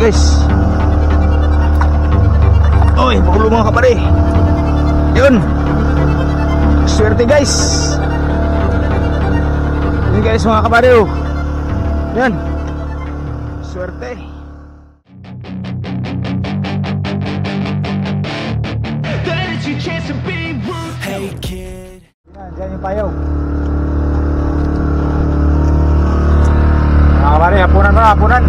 guys. Oy, pakulo mga kapare. Yun. Swerte guys. Yun guys mga kapare. Yan. Swerte. Hey kid. Yan, dyan yung payaw. Mga kapare, hapunan mo na, hapunan.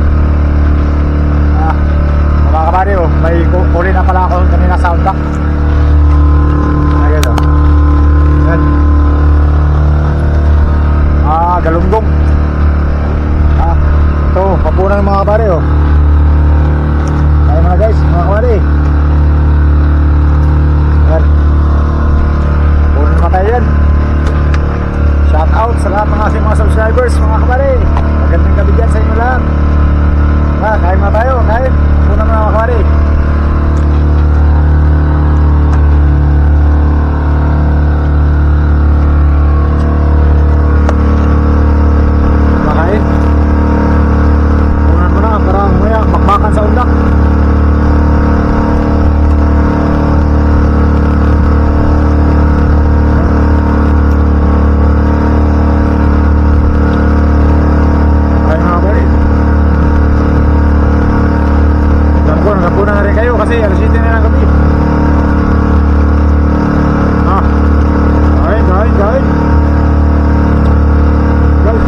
Mga kapare, may huli na pala ako kanina sa undak. Ayan o. Yan. Galunggong. Ito, hapunan mga kapare o. Tayo mga guys, mga kapare. Yan. Hapunan naman tayo yan. Shout out sa lahat ng ating mga subscribers mga kapare. Magandang gabi dyan sa inyo lahat. Kain na tayo, kain. Hapunan mo na mga kapare. Makain. Hapunan mo na para mamaya bakbakan sa undak. Kasi alas 7 na ng gabi. Kain. Guys.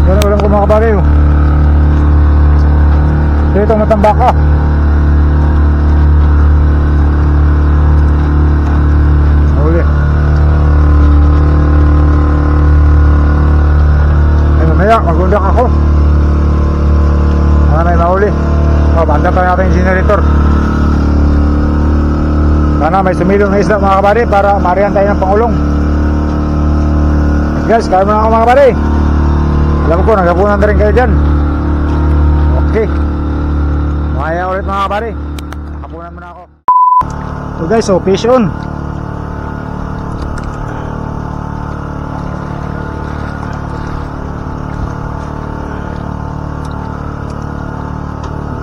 Walang ko mga kapare. Dito matambaka. Huli. Mamaya magundak ako. May mahuli. Banda pa natin yung generator. Sana may sumilong na isla mga kabari para marihan tayo ng pangulong. Guys, kaya mo na ako mga kabari. Alam ko, nagapunan na rin kayo dyan. Okay. Mamaya ulit mga kabari. Nakapunan mo na ako. So guys, so fish on.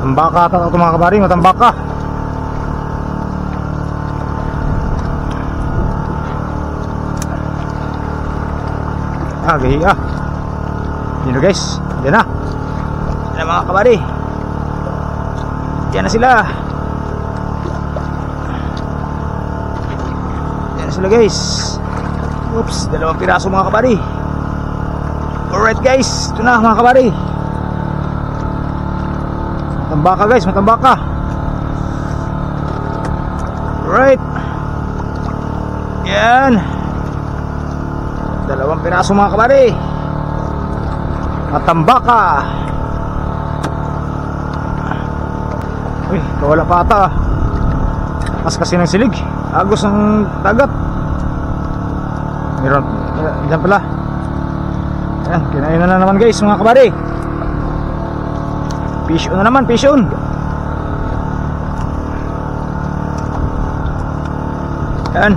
Matambaka ata ito mga kabari, matambaka. Gahiya. Yun na guys, yan na. Yan na mga kabari. Yan na sila. Yan na sila guys. Oops, 2 piraso mga kabari. Alright guys, ito na mga kabari. Matambaka guys, matambaka. Right. Yan. 2 piraso mga kabari. Matambaka. Uy, wala pa ata. Mas kasi ng silig. Agos ng dagat. Meron. Diyan pala. Yan, kinain na naman guys mga kabari. Fish on na naman, fish on. Yan.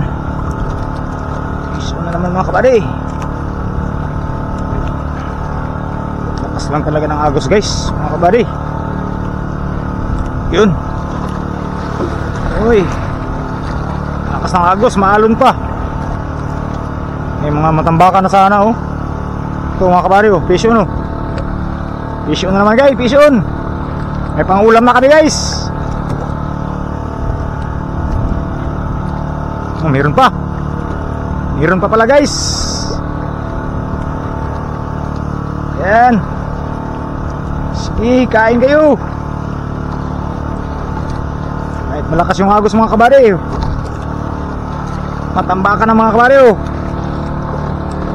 Fish on na naman mga kabady. Lakas lang talaga ng agos guys mga kabady. Yun. Uy, lakas ng agos, maalon pa. May mga matambaka na sana oh. Ito mga kabady oh, fish on oh. Fish on na naman guys, fish on. May pangulam na kami guys. Meron pa. Meron pa pala guys. Yan. Sige, kain kayo. Kahit malakas yung agos mga kabari. Matambaka na mga kabari.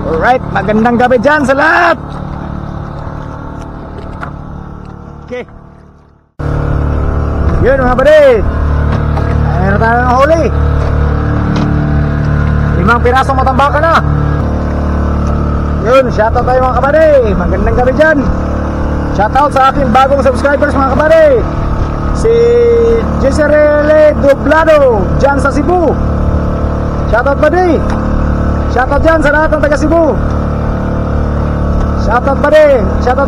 Alright, magandang gabi dyan sa lahat. Okay. Yun mga kabari. Ayun na tayo ng huli. 5 pirasong matambaka na. Yun, shoutout tayo mga kabari. Magandang gabi dyan. Shoutout sa aking bagong subscribers mga kabari. Si Jesserele Doblado dyan sa Cebu. Shoutout buddy. Shoutout dyan sa lahat ng taga Cebu. Shoutout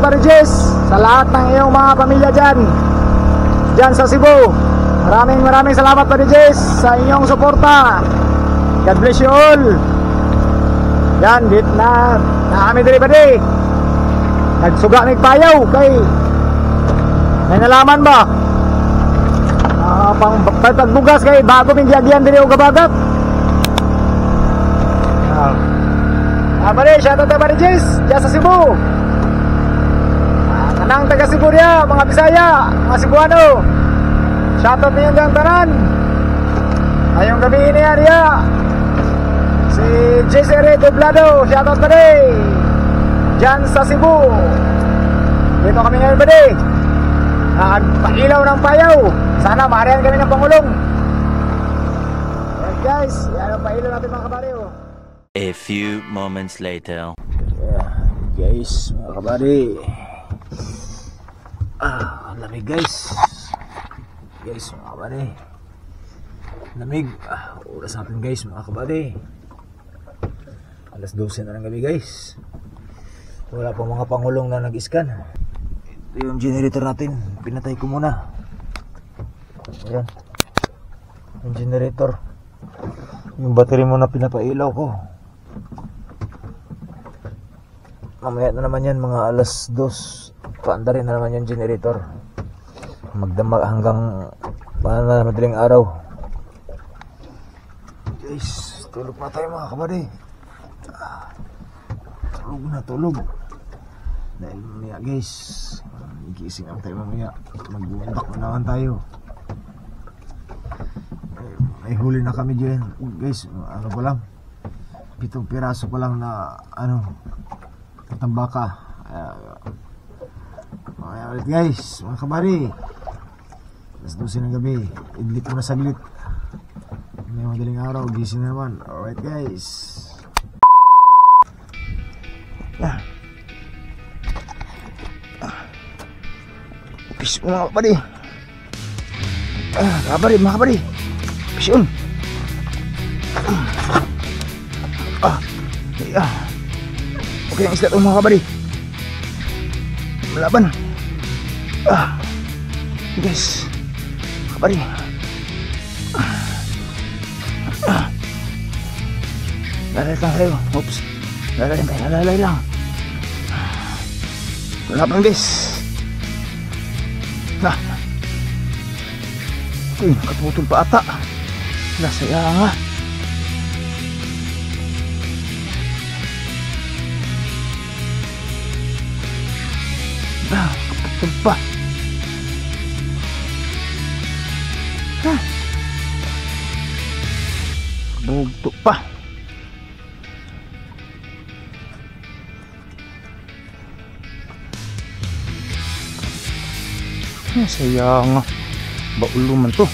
pa rin Jess sa lahat ng iyong mga pamilya dyan sa Cebu. Maraming salamat pa rin Jess sa inyong suporta. God bless you all. Yan, dit na kami diri pa di. Nagsuga mig payaw kay may nalaman ba? Pang pagbugas kay bago min diagyan diri og gabagat. Pare, shoutout pa rin Jess dyan sa Cebu. Kanang taga Cebu niya, mga Bisaya, mga Cebuano. Shoutout niyo ang tanan. Ayong gabi niya niya. Si Jesere Doblado, shoutout pa rin dyan sa Cebu. Dito kami ngayon ba rin? Nagpailaw ng payaw. Sana marihan kami ng Pangulong. Ayan guys, yan ang pailaw natin mga kabari. A few moments later. Guys, mga kabari. Lamig guys. Guys, mga kabari. Lamig. Oras natin guys, mga kabari. Alas 12 na ng gabi guys. Wala pa mga Pangulong na nag-scan. Ito yung generator natin. Pinatay ko muna. Ayan. Yung generator. Yung battery muna pinapailaw ko. Mamaya na naman yan, mga alas 2. Paanda rin na naman yung generator. Magdamag hanggang madaling araw. Guys, tulog na tayo mga kabady. Tulog. Dahil mamaya guys, igising lang tayo mamaya. Magbuundak na naman tayo. May huli na kami dyan guys. Ano pa lang, 7 piraso pa lang na tambaka. Mamaya ulit guys, mga kabari. Alas 12 ng gabi. Idlip mo na saglit. May madaling araw, gising naman. Alright guys. Peace mga kabari. Mga kabari. Peace on. Okay ang isla ito mga kabari. Malaban. Guys, kabari. Lalay lang tayo. Oops. Lalay lang. Malaban guys. Uy, nakatutol pa ata. Nasaya nga. Kaputol pa. Bugto pa. Nasaya nga. Baulo man to.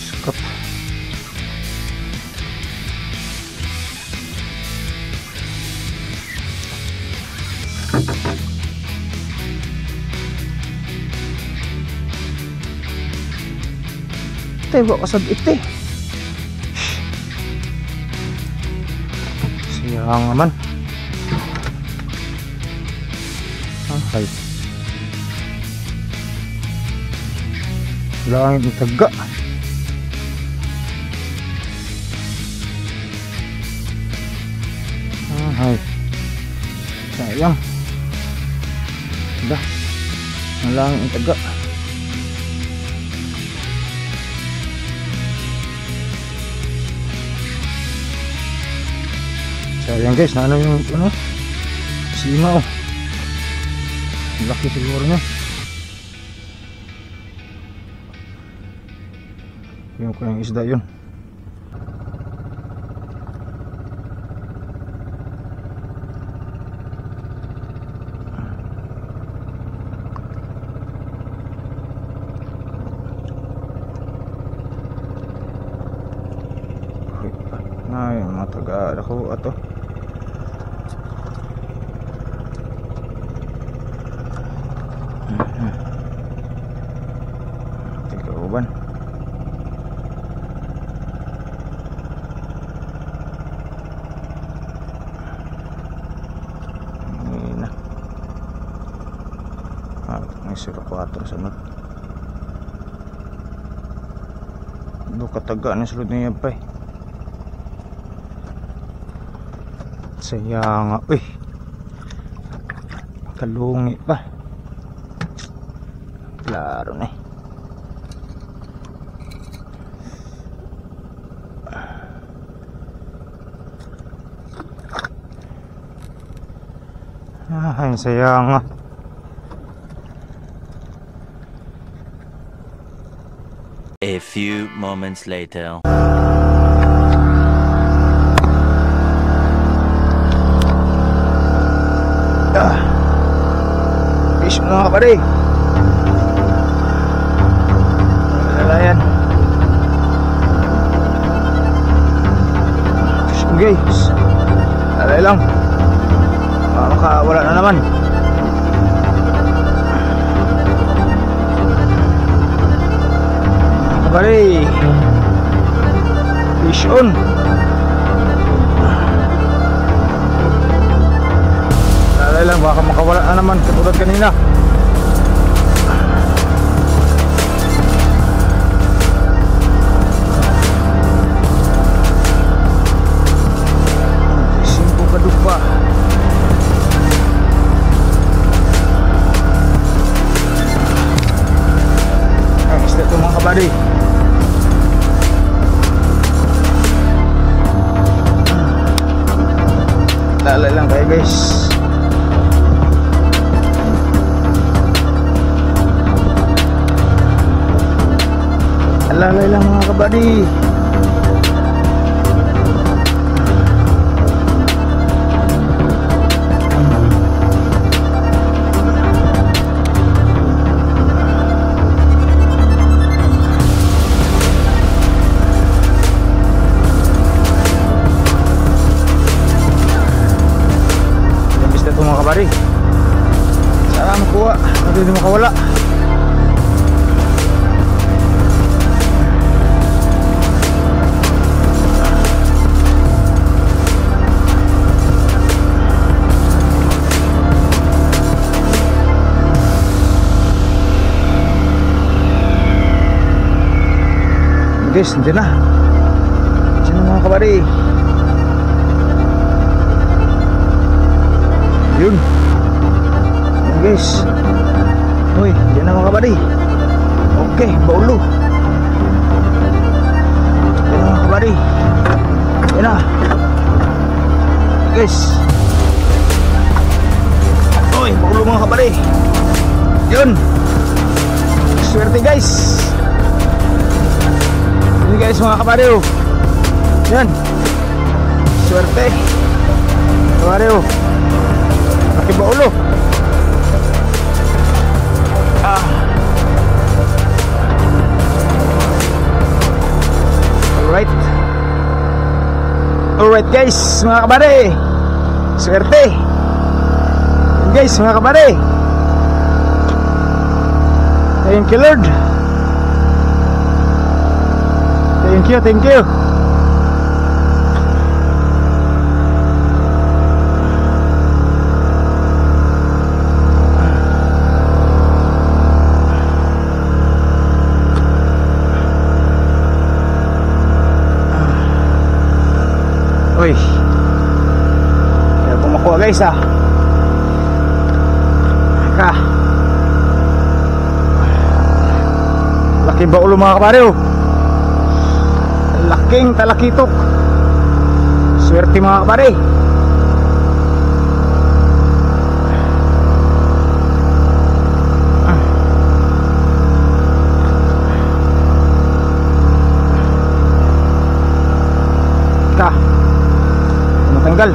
Sikat. Tayo kasag ite. Siya nga man. Okay. Langit ng taga. Ay. Sayang. Dah. Ang langit ng taga. Sayang guys, na ano yung singaw. Laki siguro niya. Yung kayang isda yun. Ay, matagal ako ato. Tigauban. 04 sunod. Do kataga na sulod niya pa. Saya nga, uy. Kalungi pa. Klaro na. Ay, saya nga. A few moments later. Fish mga kapare. Nalalayan. Guys, alay lang. Makawala na naman. Kapare, fish on. Alay lang, baka makawala na naman katulad kanina. Simpo kadupa. Ito mga kabady. Lalay lang kayo guys. Lalay lang mga kabady. Kabari, sana makuha, hindi makawala. Guys, hindi na. Sino mga kabari? Yun. Yun guys. Uy, yan na mga kabady. Okay, baulo. Yan na mga kabady. Yan na guys. Uy, baulo mga kabady. Yun. Swerte guys. Yun guys mga kabady. Yan. Swerte kabady. Laki ba ulo? Alright. Alright guys, mga kabady. Swerte. Guys, mga kabady. Thank you Lord. Thank you, thank you. Uy, kaya kung makuha guys laki ba ulo mga kabady. Laking talakitok. Swerte mga kabady. Matanggal.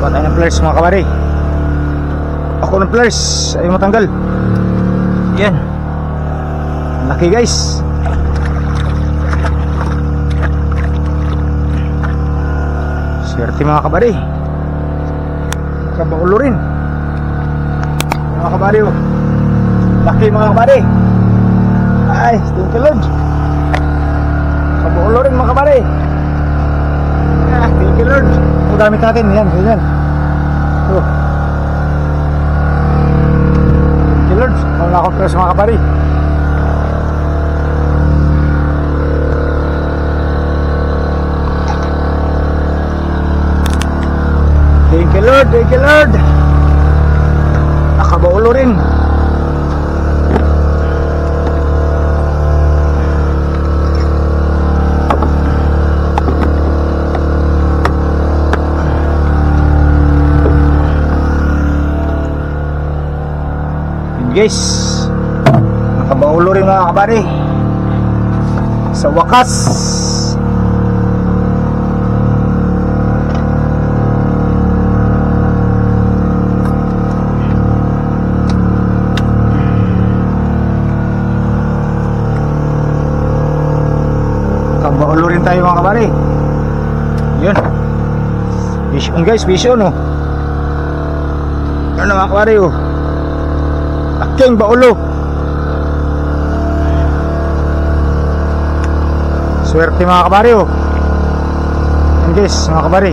Buat tayo ng flares mga kabady. Ako ng flares ay matanggal. Yan. Laki guys. Swerte mga kabady. Kabaulo rin mga kabady. Laki mga kabady. Ay, thank you Lord. Kabaulo rin mga kabady. Thank you Lord. Ang gamit natin, yan, ganyan. Oh. Thank you Lord. Wala akong press mga kabari. Thank you Lord, thank you Lord. Nakabaulo rin. Guys, nakabaulo rin mga kabari. Sa wakas. Nakabaulo rin tayo mga kabari. Yun. Vision guys, vision oh. Ano mga kabari oh. Aking baulo. Swerte mga kabari oh. Yan guys mga kabari.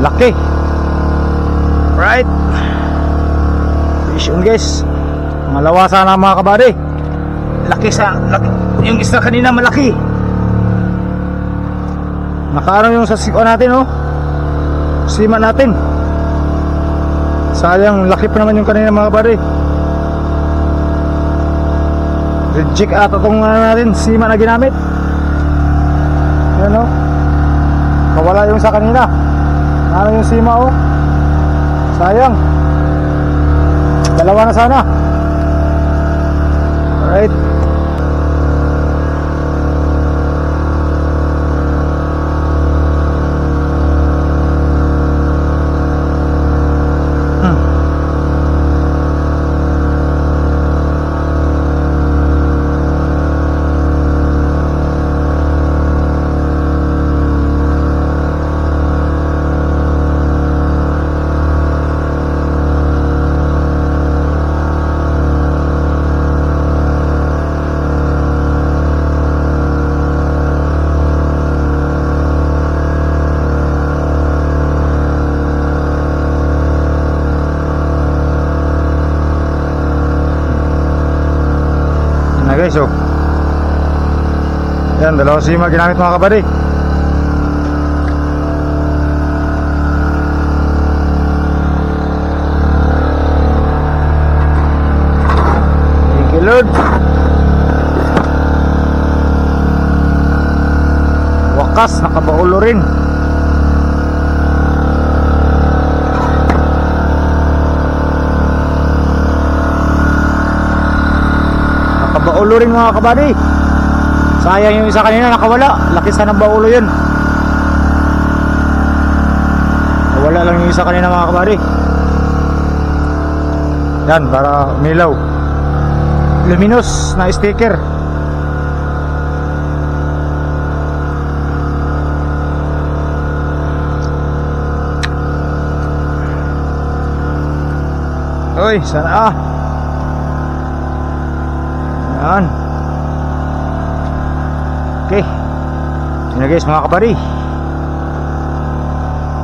Laki. Right. Vision guys. Malawasan na mga kabari. Laki sa laki. Yung isa kanina malaki. Nakaano yung sa siko natin oh. Sima natin. Sayang laki pa naman yung kanina mga kabari. Reject ata itong natin, sima na ginamit. Yan o. Kawala yung sa kanina. Ano yung sima o. Sayang. Dalawa na sana. Alright. Guys oh. Yan, dalawang sima ginamit mga kabari. Thank you Lord. Wakas nakabaulo rin. Baulo rin mga kabady. Sayang yung isa kanina nakawala. Laki sana ng baulo yun. Nawala lang yung isa kanina mga kabady. Yan para umilaw. Luminous na sticker. Uy, sana Yan. Okay. Yun na guys mga kabari.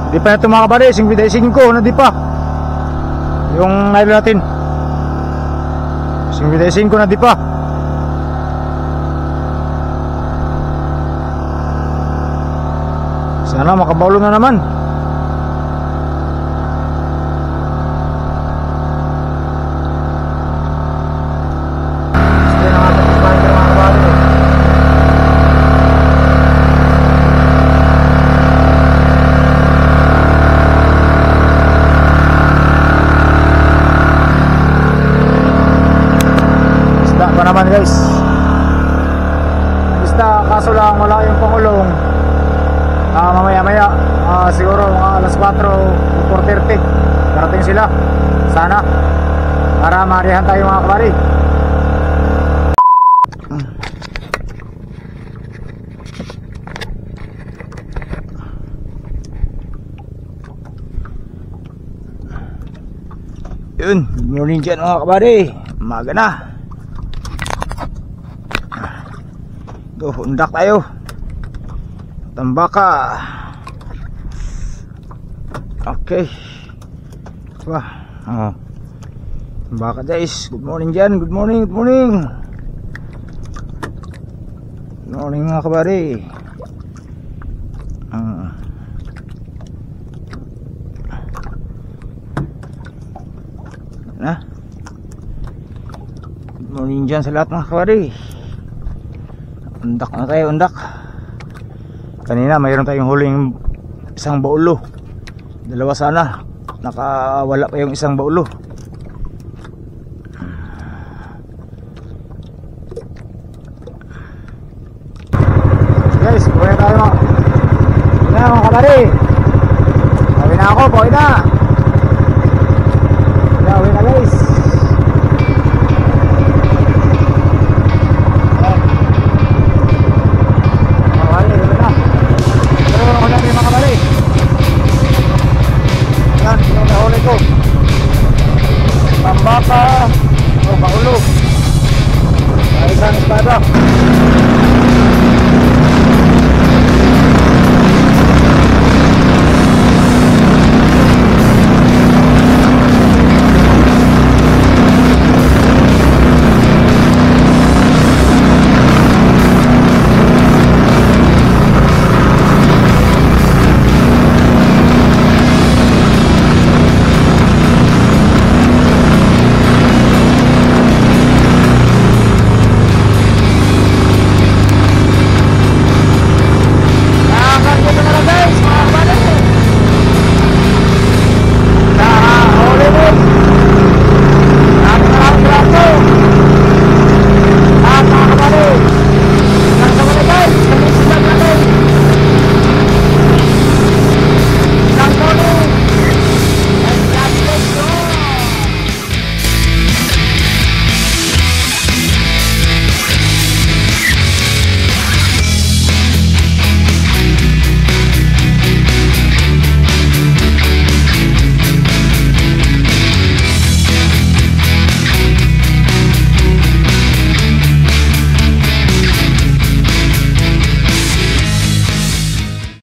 Hindi pa na ito mga kabari. 55 na di pa. Yung nailo natin 55 na di pa. Sana makabaulo na naman. Naman guys, basta kaso lang wala yung pangulong. Mamaya siguro mga alas 4 o 4:30 darating sila sana para marihan tayo mga kabari. Yun, good morning dyan mga kabari. Umaga na. Undak tayo. Tambaka. Okay. Wah, oh. Baka guys, good morning dyan. Good morning, good morning. Good morning mga kabady. Na. Good morning dyan sa lahat mga kabady. Undak na tayo, undak. Kanina mayroon tayong huling isang baulo. Dalawa sana. Nakawala pa yung isang baulo. Guys, buhay tayo mga kabady. Sabi na ako, buhay na.